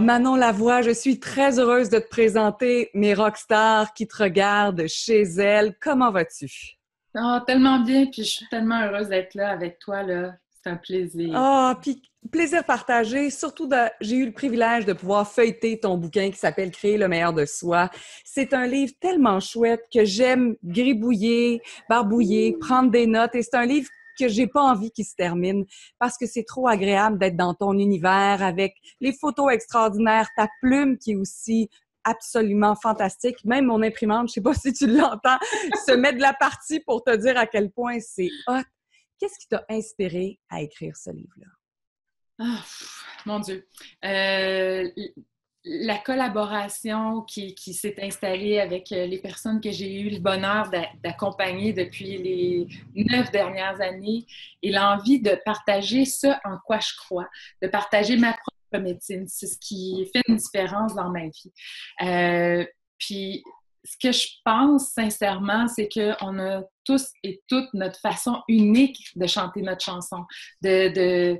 Manon Lavoie, je suis très heureuse de te présenter mes rockstars qui te regardent chez elles. Comment vas-tu? Ah, tellement bien, puis je suis tellement heureuse d'être là avec toi, là. C'est un plaisir. Ah, puis plaisir partagé. Surtout, j'ai eu le privilège de pouvoir feuilleter ton bouquin qui s'appelle Créer le meilleur de soi. C'est un livre tellement chouette que j'aime gribouiller, barbouiller, prendre des notes. Et c'est un livre que j'ai pas envie qu'il se termine parce que c'est trop agréable d'être dans ton univers avec les photos extraordinaires, ta plume qui est aussi absolument fantastique. Même mon imprimante, je sais pas si tu l'entends, se met de la partie pour te dire à quel point c'est hot. Qu'est-ce qui t'a inspiré à écrire ce livre-là? Ah, mon Dieu. Euh, la collaboration qui s'est installée avec les personnes que j'ai eu le bonheur d'accompagner depuis les 9 dernières années et l'envie de partager ce en quoi je crois, de partager ma propre médecine. C'est ce qui fait une différence dans ma vie. Puis, ce que je pense sincèrement, c'est qu'on a tous et toutes notre façon unique de chanter notre chanson, euh,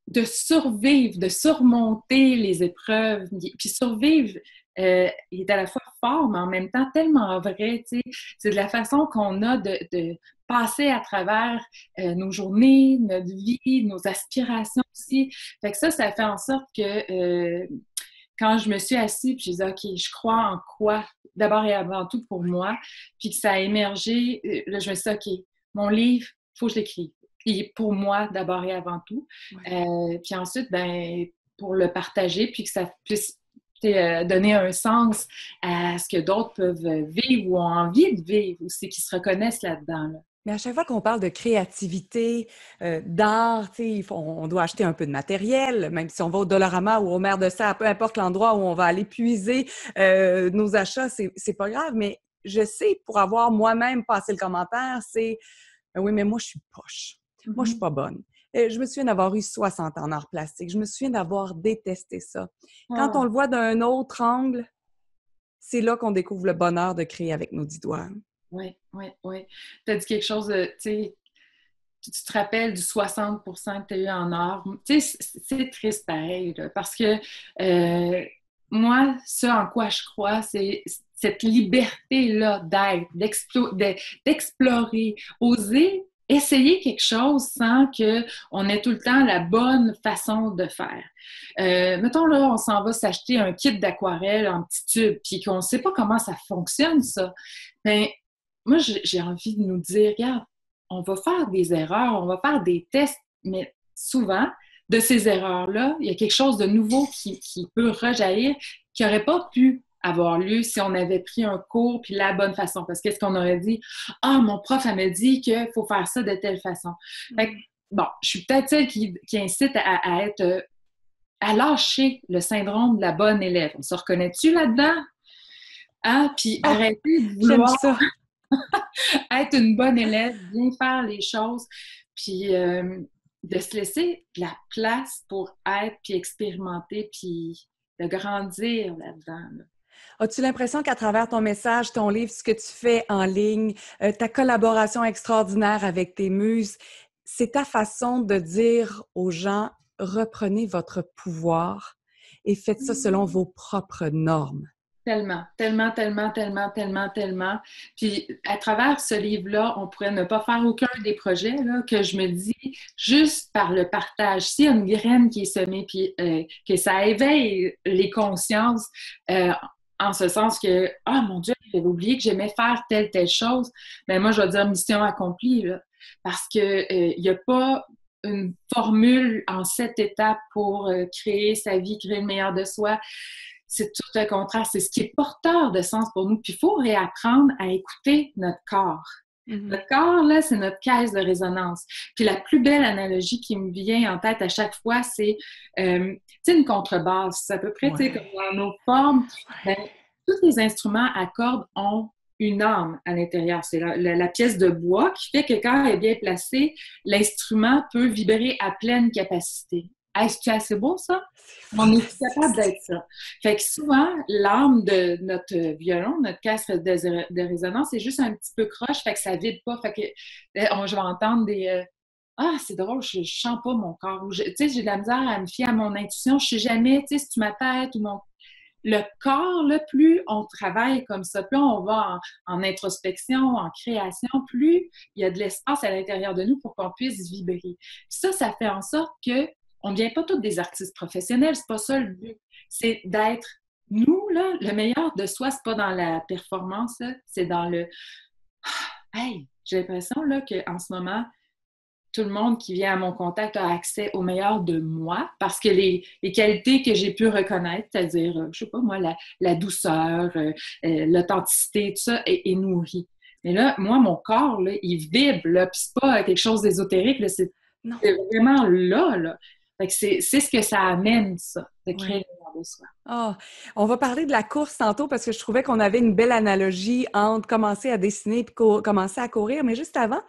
de survivre, de surmonter les épreuves. Puis survivre est à la fois fort, mais en même temps tellement vrai. Tu sais. C'est de la façon qu'on a de passer à travers nos journées, notre vie, nos aspirations aussi. Fait que ça fait en sorte que quand je me suis assise, puis j'ai dit, OK, je crois en quoi, d'abord et avant tout pour moi, puis que ça a émergé, là, je me suis dit, OK, mon livre, il faut que je l'écrive. Puis pour moi, d'abord et avant tout. Ouais. Puis ensuite, ben, pour le partager, puis que ça puisse donner un sens à ce que d'autres peuvent vivre ou ont envie de vivre aussi, qu'ils se reconnaissent là-dedans. Là. Mais à chaque fois qu'on parle de créativité, d'art, on doit acheter un peu de matériel, même si on va au Dollarama ou au Maire de Serre, peu importe l'endroit où on va aller puiser nos achats, c'est pas grave. Mais je sais, pour avoir moi-même passé le commentaire, c'est oui, mais moi, je suis poche. Moi, je suis Mm-hmm. pas bonne. Je me souviens d'avoir eu 60 ans en art plastique. Je me souviens d'avoir détesté ça. Quand on Ah, le voit d'un autre angle, c'est là qu'on découvre le bonheur de créer avec nos 10 doigts. oui, oui, oui. Tu as dit quelque chose de, tu sais, tu te rappelles du 60% que tu as eu en or. Tu sais, c'est triste pareil, là, parce que moi, ce en quoi je crois, c'est cette liberté-là d'être, d'explorer, oser essayer quelque chose sans qu'on ait tout le temps la bonne façon de faire. Mettons, là, on s'en va s'acheter un kit d'aquarelle en petit tube, puis qu'on ne sait pas comment ça fonctionne, ça. Ben, moi, j'ai envie de nous dire, regarde, on va faire des erreurs, on va faire des tests, mais souvent, de ces erreurs-là, il y a quelque chose de nouveau qui peut rejaillir, qui n'aurait pas pu avoir lieu si on avait pris un cours puis la bonne façon. Parce qu'est-ce qu'on aurait dit? Ah, mon prof, elle me dit qu'il faut faire ça de telle façon. Fait que, bon, je suis peut-être celle qui incite à être, à lâcher le syndrome de la bonne élève. On se reconnaît-tu là-dedans? Hein? Puis Oh, arrêter de j'aime vouloir ça. être une bonne élève, bien faire les choses, puis de se laisser de la place pour être, puis expérimenter, puis de grandir là-dedans. Là. As-tu l'impression qu'à travers ton message, ton livre, ce que tu fais en ligne, ta collaboration extraordinaire avec tes muses, c'est ta façon de dire aux gens, reprenez votre pouvoir et faites ça selon vos propres normes. Tellement, tellement, tellement, tellement, tellement, tellement. Puis à travers ce livre-là, on pourrait ne pas faire aucun des projets là, que je me dis juste par le partage. S'il y a une graine qui est semée, puis que ça éveille les consciences, en ce sens que, ah mon Dieu, j'avais oublié que j'aimais faire telle chose, ben moi, je vais dire mission accomplie, là, parce que il n'y a pas une formule en 7 étapes pour créer sa vie, créer le meilleur de soi. C'est tout le contraire. C'est ce qui est porteur de sens pour nous. Puis il faut réapprendre à écouter notre corps. Mm-hmm. Notre corps, là, c'est notre caisse de résonance. Puis la plus belle analogie qui me vient en tête à chaque fois, c'est tu sais, une contrebasse. C'est à peu près, tu sais, comme Ouais. dans nos formes. Ben, tous les instruments à cordes ont une âme à l'intérieur. C'est la pièce de bois qui fait que quand elle est bien placée, l'instrument peut vibrer à pleine capacité. Est-ce que c'est beau, ça? C'est On est fantastique, capable ça. d'être ça. Fait que souvent, l'âme de notre violon, notre caisse de résonance, est juste un petit peu croche, fait que ça vide pas. Fait que je vais entendre ah, c'est drôle, je sens pas mon corps. Tu sais, j'ai de la misère à me fier à mon intuition. Je sais jamais, tu sais, si tu ma tête ou mon... Le corps, là, plus on travaille comme ça, plus on va en introspection, en création, plus il y a de l'espace à l'intérieur de nous pour qu'on puisse vibrer. Puis ça fait en sorte que on ne devient pas tous des artistes professionnels, c'est pas ça le but. C'est d'être nous, là, le meilleur de soi, c'est pas dans la performance, là, c'est dans le hey, j'ai l'impression là qu'en ce moment, tout le monde qui vient à mon contact a accès au meilleur de moi parce que les qualités que j'ai pu reconnaître, c'est-à-dire, je sais pas moi, la douceur, l'authenticité, tout ça, est nourri. Mais là, moi, mon corps, là, il vibre, là, puis c'est pas quelque chose d'ésotérique, là, c'est Non. vraiment là, là. Fait que c'est ce que ça amène, ça, de créer le meilleur de soi. Ah, on va parler de la course tantôt parce que je trouvais qu'on avait une belle analogie entre commencer à dessiner et commencer à courir. Mais juste avant,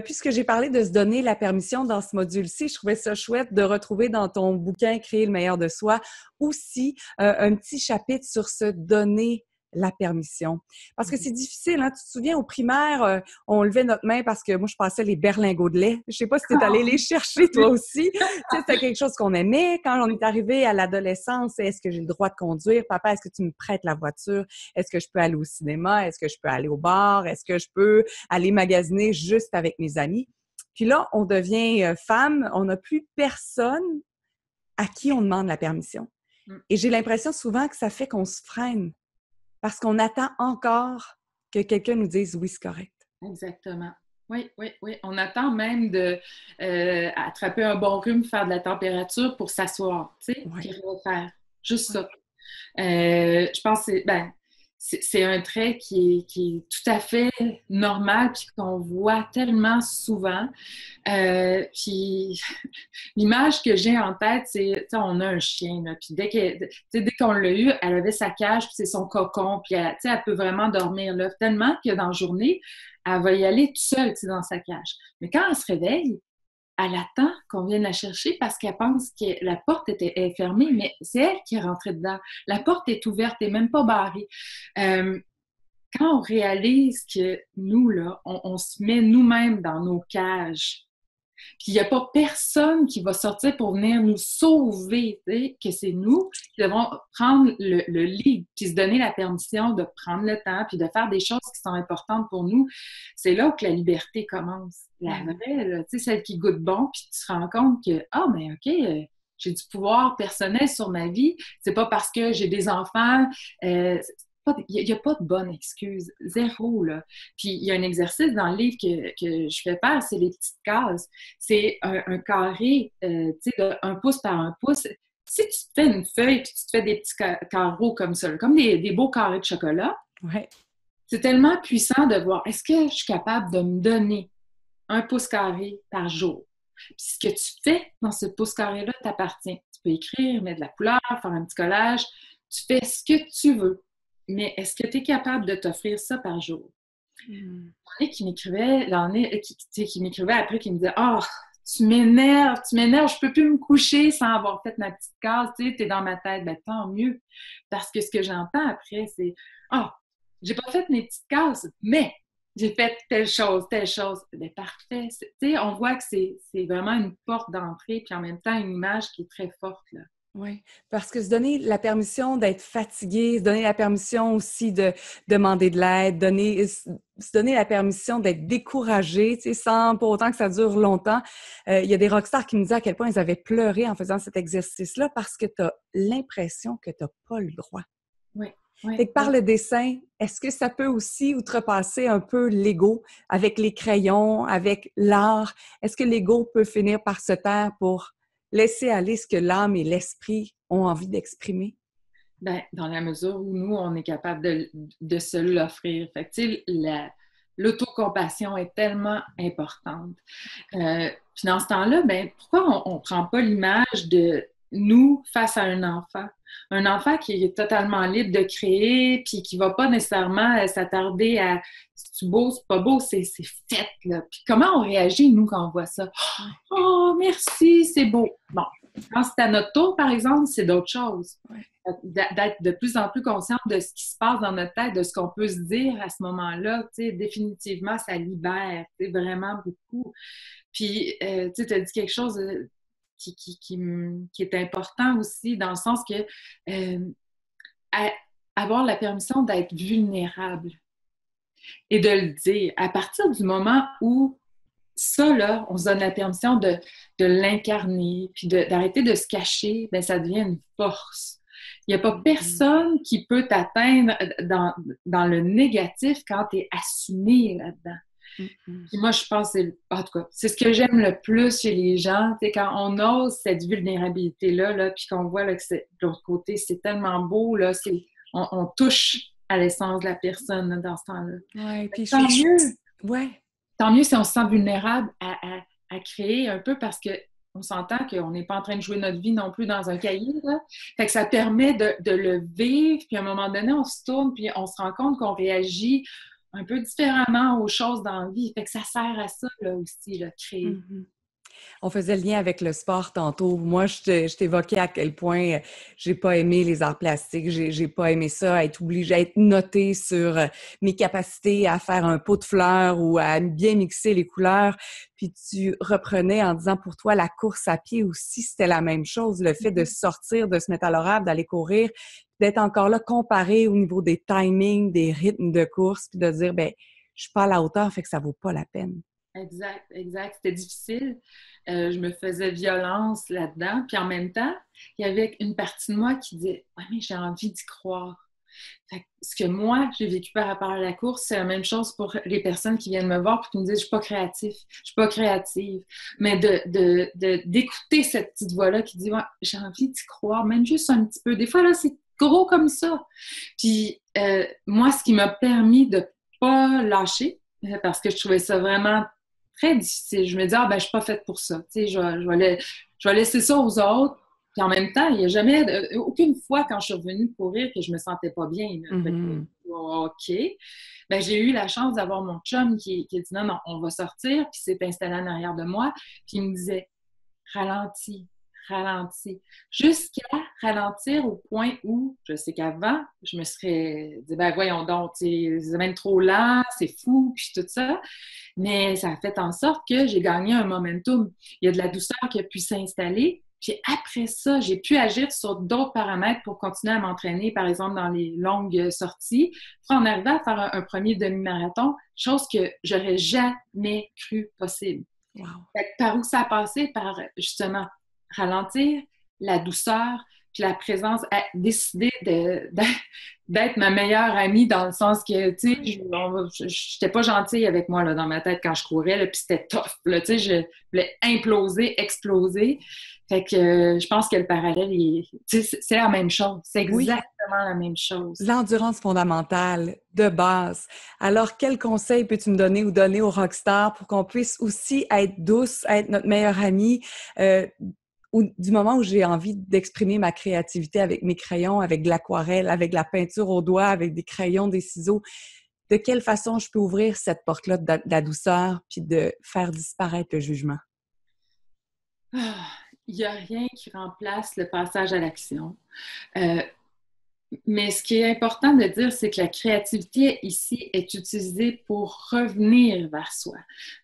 puisque j'ai parlé de se donner la permission dans ce module-ci, je trouvais ça chouette de retrouver dans ton bouquin Créer le meilleur de soi aussi un petit chapitre sur se donner la permission. Parce que c'est difficile, hein? Tu te souviens, au primaire, on levait notre main parce que moi, je passais les berlingots de lait. Je sais pas si tu es allé les chercher, toi aussi. Tu sais, c'était quelque chose qu'on aimait. Quand on est arrivé à l'adolescence, est-ce que j'ai le droit de conduire? Papa, est-ce que tu me prêtes la voiture? Est-ce que je peux aller au cinéma? Est-ce que je peux aller au bar? Est-ce que je peux aller magasiner juste avec mes amis? Puis là, on devient femme. On n'a plus personne à qui on demande la permission. Et j'ai l'impression souvent que ça fait qu'on se freine. Parce qu'on attend encore que quelqu'un nous dise « oui, c'est correct ». Exactement. Oui, oui, oui. On attend même de attraper un bon rhume, faire de la température pour s'asseoir, tu sais, puis refaire. Juste ça. Je pense que c'est un trait qui est tout à fait normal puis qu'on voit tellement souvent. Puis l'image que j'ai en tête, c'est, tu sais, on a un chien, là, puis dès qu'on l'a eu, elle avait sa cage, puis c'est son cocon, puis elle, tu sais, elle peut vraiment dormir là, tellement que dans la journée, elle va y aller toute seule, tu sais, dans sa cage. Mais quand elle se réveille, elle attend qu'on vienne la chercher parce qu'elle pense que la porte est fermée, mais c'est elle qui est rentrée dedans. La porte est ouverte et même pas barrée. Quand on réalise que nous, là, on se met nous-mêmes dans nos cages, puis il n'y a pas personne qui va sortir pour venir nous sauver, tu sais, que c'est nous qui devons prendre le lead, puis se donner la permission de prendre le temps, puis de faire des choses qui sont importantes pour nous. C'est là que la liberté commence. La vraie, là, tu sais, celle qui goûte bon, puis tu te rends compte que, ah, mais OK, j'ai du pouvoir personnel sur ma vie. C'est pas parce que j'ai des enfants. Il n'y a pas de bonne excuse. Zéro, là. Puis, il y a un exercice dans le livre que je fais faire, c'est les petites cases. C'est un carré, tu sais, de 1 pouce par 1 pouce. Si tu te fais une feuille puis tu te fais des petits carreaux comme ça, comme des beaux carrés de chocolat, c'est tellement puissant de voir, est-ce que je suis capable de me donner 1 pouce carré par jour? Puis ce que tu fais dans ce pouce carré-là t'appartient. Tu peux écrire, mettre de la couleur, faire un petit collage. Tu fais ce que tu veux. Mais est-ce que tu es capable de t'offrir ça par jour? Il y en a qui m'écrivaient, qui m'écrivaient après, qui me disaient « Ah, oh, tu m'énerves, je peux plus me coucher sans avoir fait ma petite case, tu sais, t'es dans ma tête. » Ben tant mieux. Parce que ce que j'entends après, c'est « Ah, oh, j'ai pas fait mes petites cases, mais j'ai fait telle chose, telle chose. » Ben parfait. Tu sais, on voit que c'est vraiment une porte d'entrée, puis en même temps, une image qui est très forte, là. Oui, parce que se donner la permission d'être fatigué, se donner la permission aussi de demander de l'aide, se donner la permission d'être découragé, tu sais, sans pour autant que ça dure longtemps. Il y a des rockstars qui me disaient à quel point ils avaient pleuré en faisant cet exercice-là parce que tu as l'impression que tu n'as pas le droit. Oui. Oui, fait que par le dessin, est-ce que ça peut aussi outrepasser un peu l'ego avec les crayons, avec l'art? Est-ce que l'ego peut finir par se taire pour laisser aller ce que l'âme et l'esprit ont envie d'exprimer? Bien, dans la mesure où nous, on est capable de se l'offrir. Fait que, tu sais, l'autocompassion est tellement importante. Puis dans ce temps-là, ben, pourquoi on ne prend pas l'image de nous face à un enfant? Un enfant qui est totalement libre de créer, puis qui ne va pas nécessairement s'attarder à c'est beau, c'est pas beau, c'est fait, là. Puis comment on réagit, nous, quand on voit ça? Oh, merci, c'est beau. Bon, quand c'est à notre tour, par exemple, c'est d'autres choses. Ouais. D'être de plus en plus consciente de ce qui se passe dans notre tête, de ce qu'on peut se dire à ce moment-là, tu sais, définitivement, ça libère, tu sais, vraiment beaucoup. Puis, tu as dit quelque chose qui est important aussi, dans le sens que avoir la permission d'être vulnérable et de le dire. À partir du moment où ça, là, on se donne la permission de l'incarner, puis d'arrêter de se cacher, bien, ça devient une force. Il n'y a pas personne qui peut t'atteindre dans le négatif quand tu es assumé là-dedans. Puis moi, je pense, en tout cas, c'est ce que j'aime le plus chez les gens, c'est quand on ose cette vulnérabilité-là, là, puis qu'on voit là, que de l'autre côté, c'est tellement beau, là, on touche à l'essence de la personne là, dans ce temps-là. Ouais, puis tant mieux! Ouais. Tant mieux si on se sent vulnérable à créer un peu parce qu'on s'entend qu'on n'est pas en train de jouer notre vie non plus dans un cahier. Là. Fait que ça permet de le vivre, puis à un moment donné, on se tourne, puis on se rend compte qu'on réagit un peu différemment aux choses dans la vie. Fait que ça sert à ça là, aussi, là, créer. Mm-hmm. On faisait le lien avec le sport tantôt. Moi, je t'évoquais à quel point j'ai pas aimé les arts plastiques. J'ai pas aimé ça, être obligée, être notée sur mes capacités à faire un pot de fleurs ou à bien mixer les couleurs. Puis tu reprenais en disant pour toi, la course à pied aussi, c'était la même chose. Le fait de sortir, de se mettre à l'horaire, d'aller courir, d'être encore là comparé au niveau des timings, des rythmes de course, puis de dire, ben, je suis pas à la hauteur, fait que ça vaut pas la peine. Exact, exact. C'était difficile. Je me faisais violence là-dedans. Puis en même temps, il y avait une partie de moi qui disait « Ouais, mais j'ai envie d'y croire. » Fait que ce que moi, j'ai vécu par rapport à la course, c'est la même chose pour les personnes qui viennent me voir et qui me disent « Je suis pas créatif, je suis pas créative. » Mais d'écouter cette petite voix-là qui dit ouais, « J'ai envie d'y croire, même juste un petit peu. » Des fois, là, c'est gros comme ça. Puis moi, ce qui m'a permis de pas lâcher, parce que je trouvais ça vraiment très difficile. Je me dis, ben, je suis pas faite pour ça. Tu sais, je vais laisser ça aux autres. Puis en même temps, il n'y a jamais, aucune fois quand je suis revenue courir que je me sentais pas bien. Mm-hmm. OK. Ben, j'ai eu la chance d'avoir mon chum qui a dit, non, non, on va sortir. Puis s'est installé en arrière de moi. Puis il me disait, ralentis, ralentis. Jusqu'à ralentir au point où, je sais qu'avant, je me serais dit, ben voyons donc, c'est même trop lent, c'est fou, puis tout ça. Mais ça a fait en sorte que j'ai gagné un momentum. Il y a de la douceur qui a pu s'installer. Puis après ça, j'ai pu agir sur d'autres paramètres pour continuer à m'entraîner, par exemple dans les longues sorties. Puis en arrivant à faire un premier demi-marathon, chose que j'aurais jamais cru possible. Wow. Fait que par où ça a passé? Par justement ralentir, la douceur, puis la présence, à décider d'être ma meilleure amie dans le sens que, tu sais, je n'étais pas gentille avec moi là, dans ma tête quand je courais, là, puis c'était tough. Là, tu sais, je voulais imploser, exploser. Fait que je pense que le parallèle, c'est la même chose. C'est exactement la même chose. L'endurance fondamentale, de base. Alors, quel conseil peux-tu me donner ou donner aux rockstars pour qu'on puisse aussi être douce, être notre meilleure amie, ou du moment où j'ai envie d'exprimer ma créativité avec mes crayons, avec de l'aquarelle, avec de la peinture au doigt, avec des crayons, des ciseaux, de quelle façon je peux ouvrir cette porte-là de la douceur puis de faire disparaître le jugement? Il n'y a rien qui remplace le passage à l'action. Mais ce qui est important de dire, c'est que la créativité ici est utilisée pour revenir vers soi,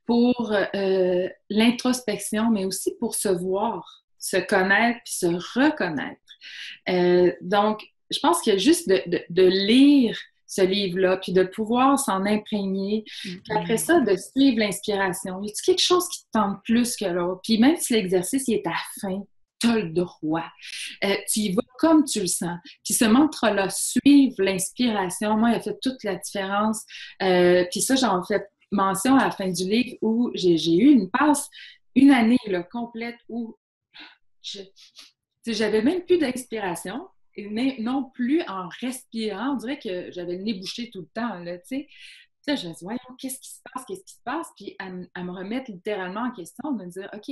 pour l'introspection, mais aussi pour se voir, se connaître puis se reconnaître. Donc, je pense qu'il y a juste de lire ce livre-là, puis de pouvoir s'en imprégner, puis après ça, de suivre l'inspiration. Y a-t-il quelque chose qui te tente plus que l'autre? Puis même si l'exercice il est à fin, tu as le droit. Tu y vas comme tu le sens. Puis ce mantra-là, suivre l'inspiration, moi, il a fait toute la différence. Puis ça, j'en fais mention à la fin du livre où j'ai eu une passe, une année là, complète où j'avais même plus d'inspiration, mais non plus en respirant. On dirait que j'avais le nez bouché tout le temps, là, tu sais. Je me dis, voyons, qu'est-ce qui se passe, qu'est-ce qui se passe? Puis à me remettre littéralement en question, de me dire, OK,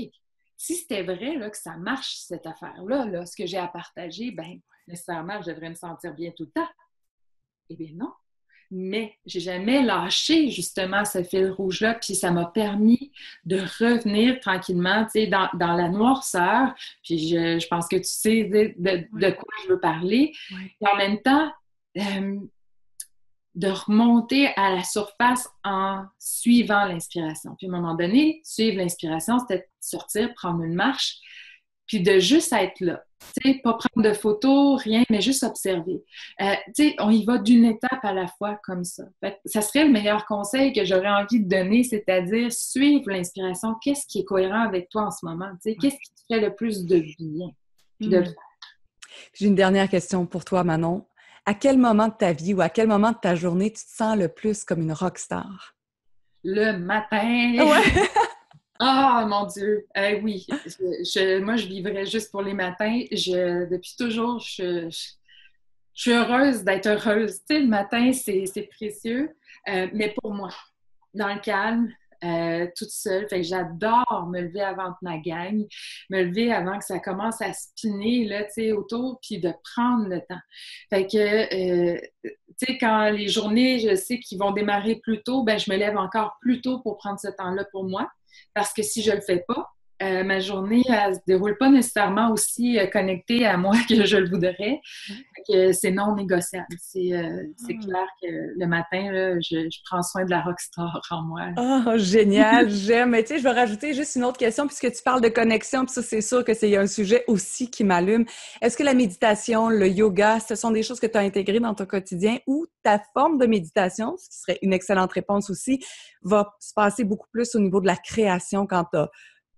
si c'était vrai là, que ça marche, cette affaire-là, là, ce que j'ai à partager, bien, nécessairement, je devrais me sentir bien tout le temps. Eh bien non. Mais j'ai jamais lâché justement ce fil rouge-là, puis ça m'a permis de revenir tranquillement, tu sais, dans la noirceur. Puis je pense que tu sais de quoi je veux parler. Oui. Et en même temps, de remonter à la surface en suivant l'inspiration. Puis à un moment donné, suivre l'inspiration, c'était sortir, prendre une marche, puis de juste être là. Tu sais, pas prendre de photos, rien, mais juste observer. Tu sais, on y va d'une étape à la fois comme ça. Fait que ça serait le meilleur conseil que j'aurais envie de donner, c'est-à-dire suivre l'inspiration. Qu'est-ce qui est cohérent avec toi en ce moment? Tu sais, qu'est-ce qui te fait le plus de bien? Puis de le faire. J'ai une dernière question pour toi, Manon. À quel moment de ta vie ou à quel moment de ta journée tu te sens le plus comme une rockstar? Le matin! Ouais! Ah, mon Dieu! Oui, moi, je vivrais juste pour les matins. Depuis toujours, je suis heureuse d'être heureuse. Tu sais, le matin, c'est précieux, mais pour moi, dans le calme, toute seule. Fait que j'adore me lever avant ma gang, me lever avant que ça commence à spinner, là, tu sais, autour, puis de prendre le temps. Fait que, tu sais, quand les journées, je sais qu'ils vont démarrer plus tôt, ben je me lève encore plus tôt pour prendre ce temps-là pour moi. Parce que si je le fais pas, ma journée, elle se déroule pas nécessairement aussi connectée à moi que je le voudrais. Que c'est non négociable. C'est clair que le matin, là, je prends soin de la rockstar en moi. Oh, génial, j'aime. Mais tu sais, je vais rajouter juste une autre question puisque tu parles de connexion, puis ça, c'est sûr que c'est un sujet aussi qui m'allume. Est-ce que la méditation, le yoga, ce sont des choses que tu as intégrées dans ton quotidien ou ta forme de méditation, ce qui serait une excellente réponse aussi, va se passer beaucoup plus au niveau de la création quand tu as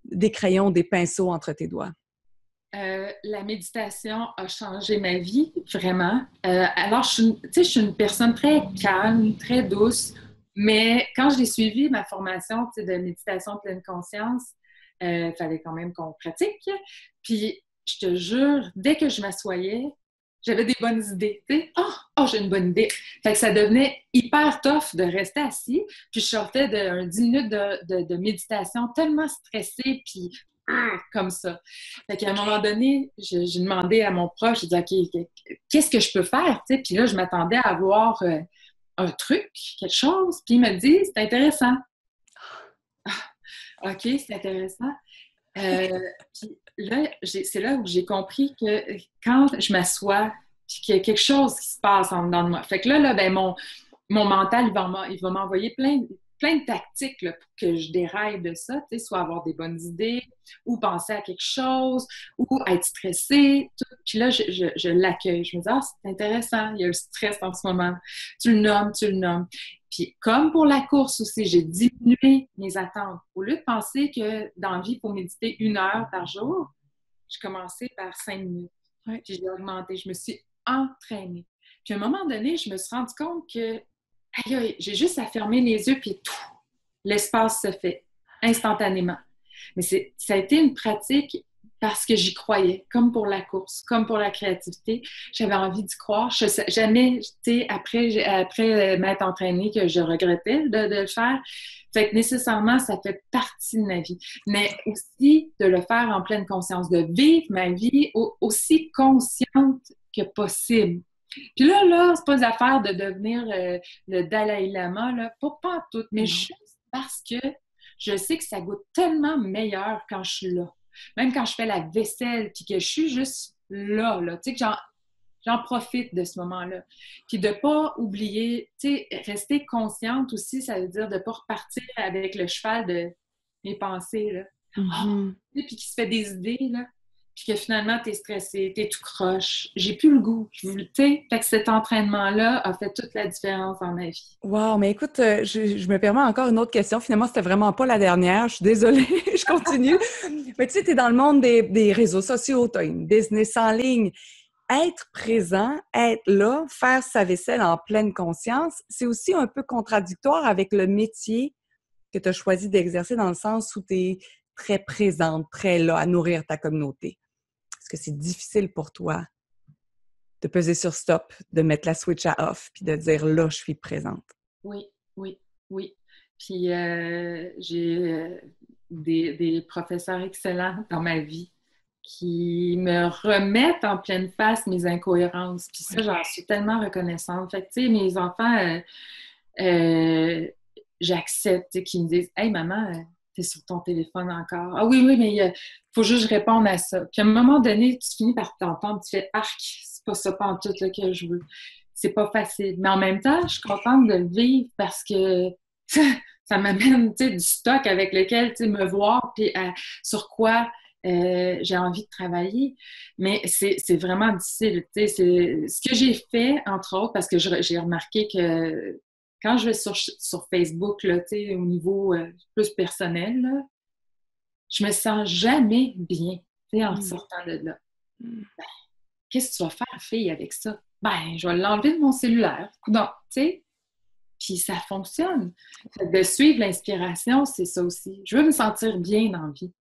des crayons, des pinceaux entre tes doigts? La méditation a changé ma vie, vraiment. Alors, je suis une personne très calme, très douce, mais quand j'ai suivi ma formation de méditation pleine conscience, il fallait quand même qu'on pratique. Puis, je te jure, dès que je m'assoyais, j'avais des bonnes idées. Tu sais, j'ai une bonne idée. Fait que ça devenait hyper tough de rester assis. Puis, je sortais d'un 10 minutes de méditation tellement stressée, puis comme ça. Fait qu'à un moment donné, j'ai demandé à mon proche, j'ai dit, OK, qu'est-ce que je peux faire? Tu sais, puis là, je m'attendais à avoir un truc, quelque chose. Puis il me dit, c'est intéressant. OK, c'est intéressant. Puis là, c'est là où j'ai compris que quand je m'assois, puis qu'il y a quelque chose qui se passe en dedans de moi. Fait que là ben, mon mental, il va m'envoyer plein de tactiques là, pour que je déraille de ça, tu sais, soit avoir des bonnes idées, ou penser à quelque chose, ou être stressée. Tout. Puis là, je l'accueille. Je me dis, c'est intéressant, il y a le stress en ce moment. Tu le nommes, tu le nommes. Puis comme pour la course aussi, j'ai diminué mes attentes. Au lieu de penser que dans la vie, il faut méditer 1 heure par jour, j'ai commencé par 5 minutes. Ouais. Puis j'ai augmenté. Je me suis entraînée. Puis à un moment donné, je me suis rendu compte que j'ai juste à fermer les yeux, puis tout, l'espace se fait instantanément. Mais ça a été une pratique parce que j'y croyais, comme pour la course, comme pour la créativité. J'avais envie d'y croire. Jamais, tu sais, après m'être entraînée, que je regrettais de le faire. Fait que nécessairement, ça fait partie de ma vie. Mais aussi de le faire en pleine conscience, de vivre ma vie aussi consciente que possible. Puis là, c'est pas une affaire de devenir le Dalai Lama, là, pas en tout, mais juste parce que je sais que ça goûte tellement meilleur quand je suis là. Même quand je fais la vaisselle, puis que je suis juste là, tu sais, que j'en profite de ce moment-là. Puis de pas oublier, tu sais, rester consciente aussi, ça veut dire de pas repartir avec le cheval de mes pensées, là. Mm-hmm. Puis qui se fait des idées, là. Puis que finalement, t'es stressé, t'es tout croche. J'ai plus le goût. Tu sais, fait que cet entraînement-là a fait toute la différence dans ma vie. Wow, mais écoute, je me permets encore une autre question. Finalement, c'était vraiment pas la dernière. Je suis désolée, je continue. Mais tu sais, tu es dans le monde des réseaux sociaux, tu as une business en ligne. Être présent, être là, faire sa vaisselle en pleine conscience, c'est aussi un peu contradictoire avec le métier que tu as choisi d'exercer dans le sens où tu es très présente, très là, à nourrir ta communauté. Est-ce que c'est difficile pour toi de peser sur stop, de mettre la switch à off, puis de dire là, je suis présente? Oui, oui, oui. Puis j'ai des professeurs excellents dans ma vie qui me remettent en pleine face mes incohérences. Puis ça, j'en suis tellement reconnaissante. Fait que, tu sais, mes enfants, j'accepte qu'ils me disent « Hey, maman, t'es sur ton téléphone encore. Ah oui, mais il faut juste que je réponde à ça. » Puis à un moment donné, tu finis par t'entendre, tu fais « Arc, c'est pas ça pantoute là, que je veux. » Tu c'est pas facile. Mais en même temps, je suis contente de le vivre parce que ça m'amène, tu sais, du stock avec lequel, tu sais, me voir, puis sur quoi j'ai envie de travailler. Mais c'est vraiment difficile, tu sais. C'est ce que j'ai fait, entre autres, parce que j'ai remarqué que quand je vais sur Facebook, là, tu sais, au niveau plus personnel, là, je me sens jamais bien, tu sais, en sortant de là. Mm. Ben, qu'est-ce que tu vas faire, fille, avec ça? Ben, je vais l'enlever de mon cellulaire. Coudonc, tu sais. Puis ça fonctionne. De suivre l'inspiration, c'est ça aussi. Je veux me sentir bien dans la vie.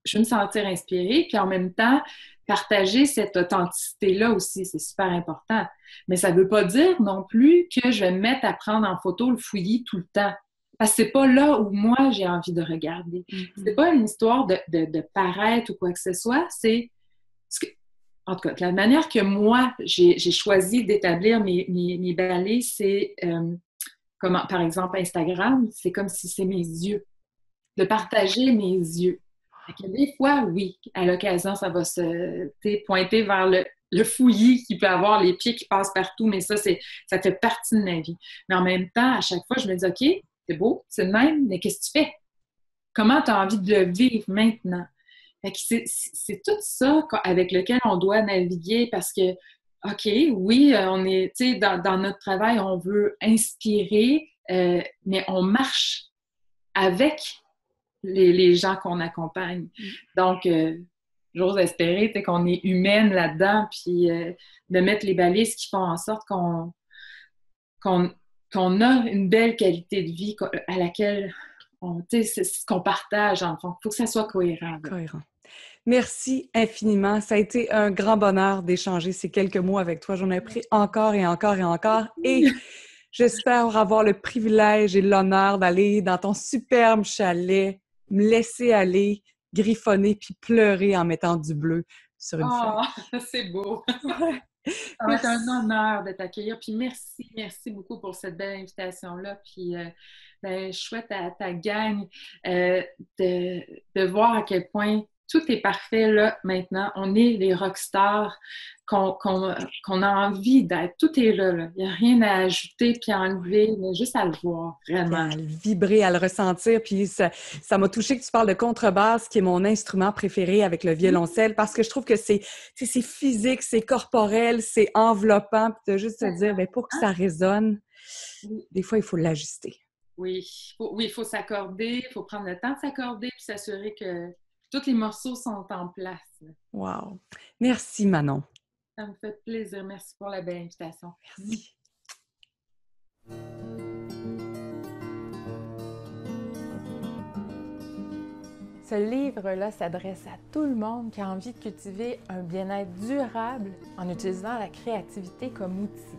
Je veux me sentir inspirée, puis en même temps, partager cette authenticité-là aussi, c'est super important. Mais ça ne veut pas dire non plus que je vais me mettre à prendre en photo le fouillis tout le temps. Parce que c'est pas là où moi j'ai envie de regarder. C'est pas une histoire de paraître ou quoi que ce soit, c'est... En tout cas, la manière que moi, j'ai choisi d'établir mes balais, c'est... Comme par exemple Instagram, c'est comme si c'est mes yeux, de partager mes yeux. Fait que des fois, oui, à l'occasion, ça va se pointer vers le fouillis qui peut avoir les pieds qui passent partout, mais ça fait partie de ma vie. Mais en même temps, à chaque fois, je me dis, OK, c'est beau, c'est le même, mais qu'est-ce que tu fais? Comment tu as envie de le vivre maintenant? Fait que c'est tout ça avec lequel on doit naviguer parce que OK, oui, on est, tu sais, dans notre travail, on veut inspirer, mais on marche avec les gens qu'on accompagne. Donc, j'ose espérer qu'on est humaine là-dedans, puis de mettre les balises qui font en sorte qu'on a une belle qualité de vie à laquelle c'est ce qu'on partage, en fond. Il faut que ça soit cohérent. Cohérent. Merci infiniment. Ça a été un grand bonheur d'échanger ces quelques mots avec toi. J'en ai appris encore et encore et encore. Et j'espère avoir le privilège et l'honneur d'aller dans ton superbe chalet, me laisser aller, griffonner puis pleurer en mettant du bleu sur une feuille. C'est beau! Ouais. Ça va être un honneur de t'accueillir. Puis merci beaucoup pour cette belle invitation-là. Puis je souhaite à ta gang de voir à quel point tout est parfait là maintenant. On est les rockstars qu'on a envie d'être. Tout est là, là. Il n'y a rien à ajouter puis à enlever, mais juste à le voir, vraiment. À le vibrer, à le ressentir. Puis ça m'a touché que tu parles de contrebasse, qui est mon instrument préféré avec le violoncelle, parce que je trouve que c'est physique, c'est corporel, c'est enveloppant. Puis de juste te dire, bien, pour que ça résonne, des fois, il faut l'ajuster. Oui, il faut s'accorder, il faut prendre le temps de s'accorder puis s'assurer que tous les morceaux sont en place. Wow! Merci, Manon. Ça me fait plaisir. Merci pour la belle invitation. Merci. Ce livre-là s'adresse à tout le monde qui a envie de cultiver un bien-être durable en utilisant la créativité comme outil.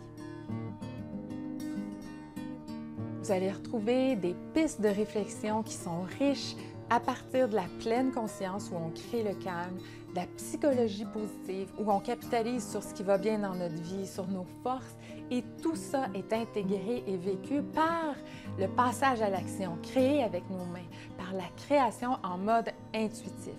Vous allez retrouver des pistes de réflexion qui sont riches à partir de la pleine conscience où on crée le calme, de la psychologie positive où on capitalise sur ce qui va bien dans notre vie, sur nos forces, et tout ça est intégré et vécu par le passage à l'action, créé avec nos mains, par la création en mode intuitif.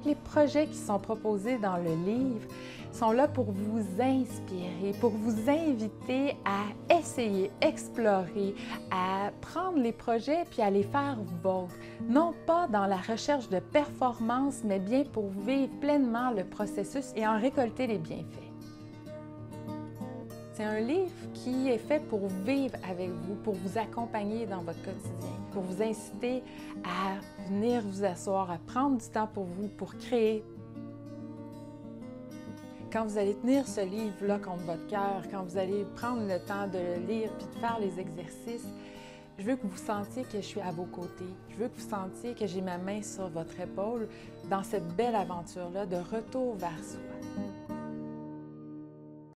Les projets qui sont proposés dans le livre sont là pour vous inspirer, pour vous inviter à essayer, explorer, à prendre les projets puis à les faire vôtres. Non pas dans la recherche de performance, mais bien pour vivre pleinement le processus et en récolter les bienfaits. C'est un livre qui est fait pour vivre avec vous, pour vous accompagner dans votre quotidien, pour vous inciter à venir vous asseoir, à prendre du temps pour vous, pour créer. Quand vous allez tenir ce livre-là contre votre cœur, quand vous allez prendre le temps de le lire puis de faire les exercices, je veux que vous sentiez que je suis à vos côtés. Je veux que vous sentiez que j'ai ma main sur votre épaule dans cette belle aventure-là de retour vers soi.